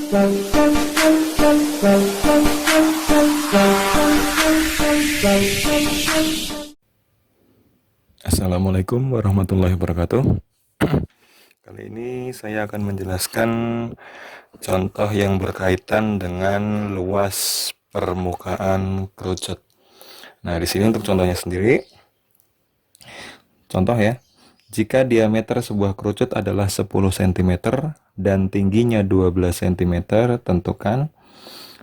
Assalamualaikum warahmatullahi wabarakatuh. Kali ini saya akan menjelaskan contoh yang berkaitan dengan luas permukaan kerucut. Nah, di sini untuk contohnya sendiri. Contoh ya. Jika diameter sebuah kerucut adalah 10 cm dan tingginya 12 cm, tentukan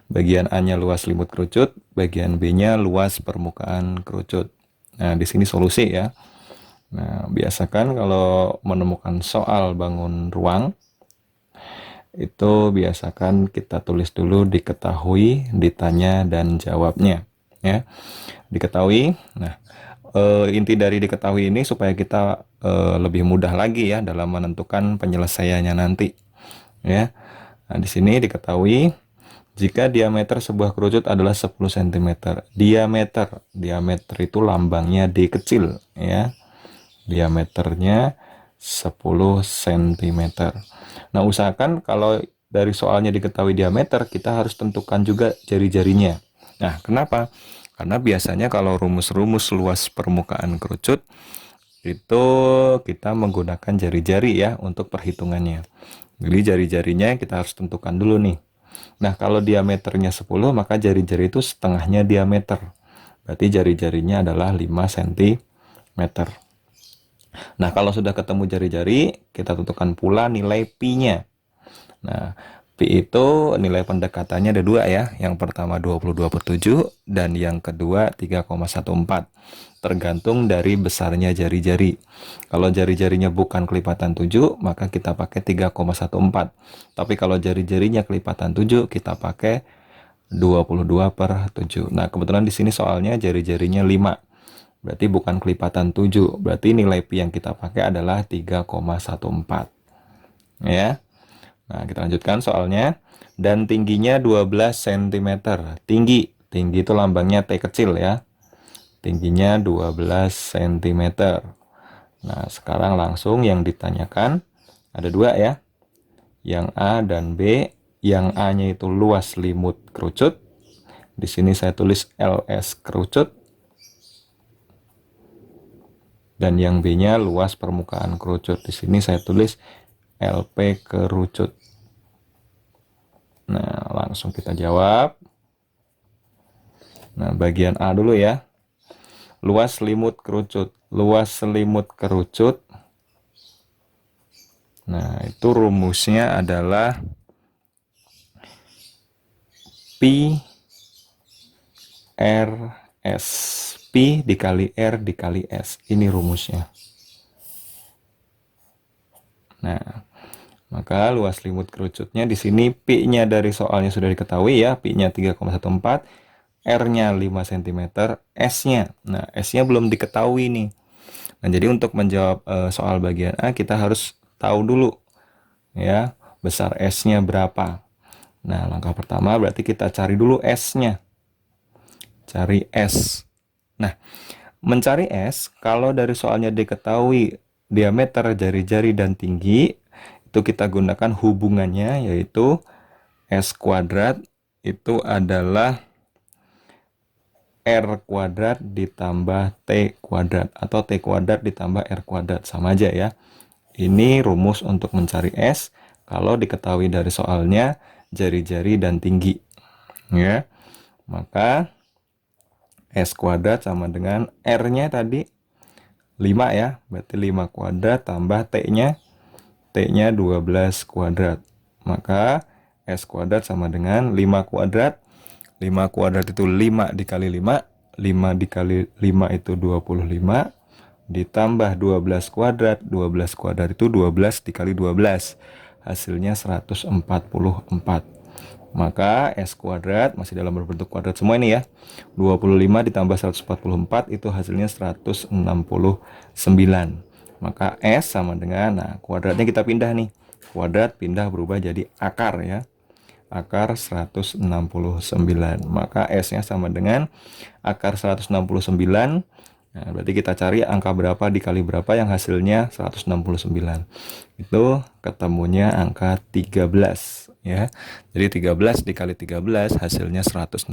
bagian A-nya luas limut kerucut, bagian B-nya luas permukaan kerucut. Nah, di sini solusi ya. Nah, biasakan kalau menemukan soal bangun ruang, itu biasakan kita tulis dulu diketahui, ditanya, dan jawabnya. Ya, diketahui. Nah, inti dari diketahui ini supaya kita lebih mudah lagi ya dalam menentukan penyelesaiannya nanti. Ya, nah, di sini diketahui jika diameter sebuah kerucut adalah 10 cm. Diameter itu lambangnya D kecil ya. Diameternya 10 cm. Nah, usahakan kalau dari soalnya diketahui diameter, kita harus tentukan juga jari-jarinya. Nah, kenapa? Karena biasanya kalau rumus-rumus luas permukaan kerucut itu kita menggunakan jari-jari ya untuk perhitungannya. Jadi jari-jarinya kita harus tentukan dulu nih. Nah, kalau diameternya 10, maka jari-jari itu setengahnya diameter. Berarti jari-jarinya adalah 5 cm. Nah, kalau sudah ketemu jari-jari, kita tentukan pula nilai pi-nya. Nah, pi itu nilai pendekatannya ada dua ya. Yang pertama 22/7 dan yang kedua 3,14. Tergantung dari besarnya jari-jari. Kalau jari-jarinya bukan kelipatan 7, maka kita pakai 3,14. Tapi kalau jari-jarinya kelipatan 7, kita pakai 22/7. Nah, kebetulan di sini soalnya jari-jarinya 5. Berarti bukan kelipatan 7. Berarti nilai pi yang kita pakai adalah 3,14. Ya. Nah, kita lanjutkan soalnya. Dan tingginya 12 cm. Tinggi itu lambangnya T kecil ya. Tingginya 12 cm. Nah, sekarang langsung yang ditanyakan ada dua ya. Yang A dan B. Yang A-nya itu luas limut kerucut. Di sini saya tulis LS kerucut. Dan yang B-nya luas permukaan kerucut. Di sini saya tulis LP kerucut. Nah, langsung kita jawab. Nah, bagian A dulu ya. Luas limut kerucut. Luas selimut kerucut. Nah, itu rumusnya adalah pi RS. Pi dikali R dikali S. Ini rumusnya. Nah, maka luas limut kerucutnya di sini pi-nya dari soalnya sudah diketahui ya, pi-nya 3,14, R-nya 5 cm, S-nya. Nah, S-nya belum diketahui nih. Nah, jadi untuk menjawab soal bagian A kita harus tahu dulu ya, besar S-nya berapa. Nah, langkah pertama berarti kita cari dulu S-nya. Cari S. Nah, mencari S, kalau dari soalnya diketahui diameter, jari-jari, dan tinggi, itu kita gunakan hubungannya, yaitu S kuadrat itu adalah R kuadrat ditambah T kuadrat, atau T kuadrat ditambah R kuadrat, sama aja ya. Ini rumus untuk mencari S, kalau diketahui dari soalnya jari-jari dan tinggi. Ya, maka S kuadrat sama dengan R-nya tadi 5 ya, berarti 5 kuadrat tambah T-nya 12 kuadrat. Maka S kuadrat sama dengan 5 kuadrat. 5 kuadrat itu 5 dikali 5. 5 dikali 5 itu 25. Ditambah 12 kuadrat. 12 kuadrat itu 12 dikali 12. Hasilnya 144. Maka S kuadrat masih dalam berbentuk kuadrat semua ini ya. 25 ditambah 144 itu hasilnya 169. Maka S sama dengan, nah kuadratnya kita pindah nih. Kuadrat pindah berubah jadi akar ya. Akar 169. Maka S-nya sama dengan akar 169. Nah, berarti kita cari angka berapa dikali berapa yang hasilnya 169. Itu ketemunya angka 13 ya. Jadi 13 dikali 13 hasilnya 169.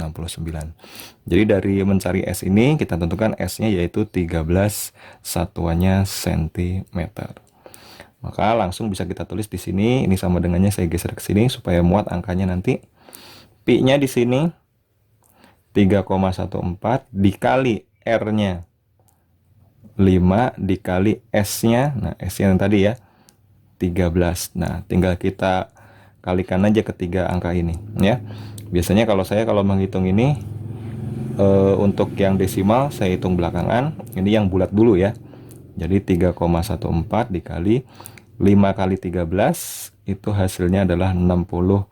Jadi dari mencari S ini kita tentukan S-nya yaitu 13 satuannya sentimeter. Maka langsung bisa kita tulis di sini, ini sama dengannya saya geser ke sini supaya muat angkanya nanti. Pi-nya di sini 3,14 dikali R-nya 5 dikali S-nya. Nah, S-nya yang tadi ya 13. Nah, tinggal kita kalikan aja ketiga angka ini ya. Biasanya kalau menghitung ini untuk yang desimal saya hitung belakangan. Ini yang bulat dulu ya. Jadi 3,14 dikali 5 kali 13 itu hasilnya adalah 65.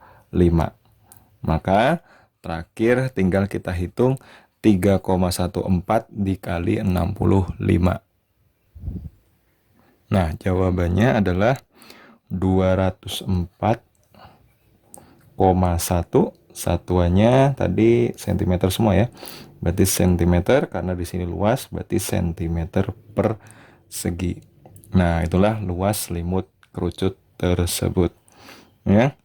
Maka terakhir tinggal kita hitung 3,14 dikali 65. Nah, jawabannya adalah 204,1. Satuannya tadi cm semua ya. Berarti cm karena di sini luas, berarti cm per segi. Nah, itulah luas selimut kerucut tersebut. Ya.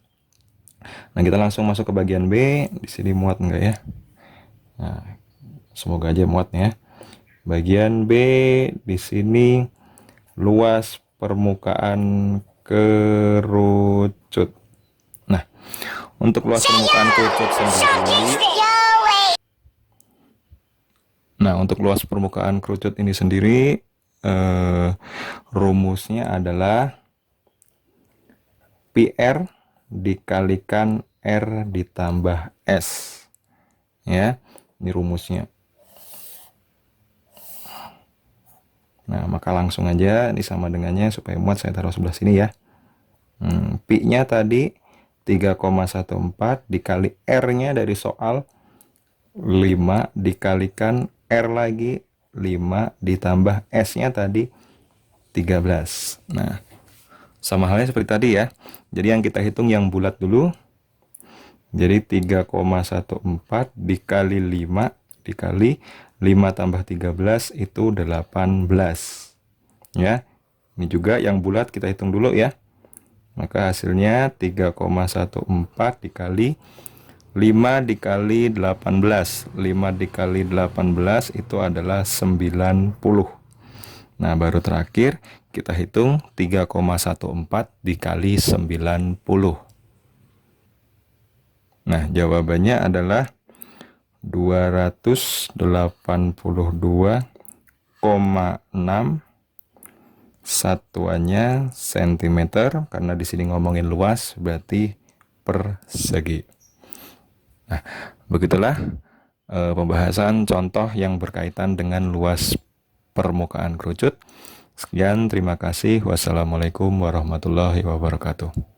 Nah, kita langsung masuk ke bagian B. Di sini muat enggak ya? Nah, semoga aja muat ya. Bagian B di sini luas permukaan kerucut. Nah, untuk luas permukaan kerucut sendiri. Nah, untuk luas permukaan kerucut ini sendiri rumusnya adalah PR dikalikan R ditambah S. Ya, ini rumusnya. Nah, maka langsung aja ini sama dengannya supaya muat saya taruh sebelah sini ya. Pi-nya tadi 3,14 dikali R-nya dari soal 5 dikalikan R lagi 5 ditambah S-nya tadi 13. Nah, sama halnya seperti tadi ya. Jadi yang kita hitung yang bulat dulu. Jadi 3,14 dikali 5 dikali 5 tambah 13 itu 18. Ya. Ini juga yang bulat kita hitung dulu ya. Maka hasilnya 3,14 dikali 5 dikali 18. 5 dikali 18 itu adalah 90. Nah, baru terakhir kita hitung 3,14 dikali 90. Nah, jawabannya adalah 282,6. Satuannya sentimeter, karena di sini ngomongin luas berarti per segi. Nah, begitulah pembahasan contoh yang berkaitan dengan luas permukaan kerucut. Sekian, terima kasih. Wassalamualaikum warahmatullahi wabarakatuh.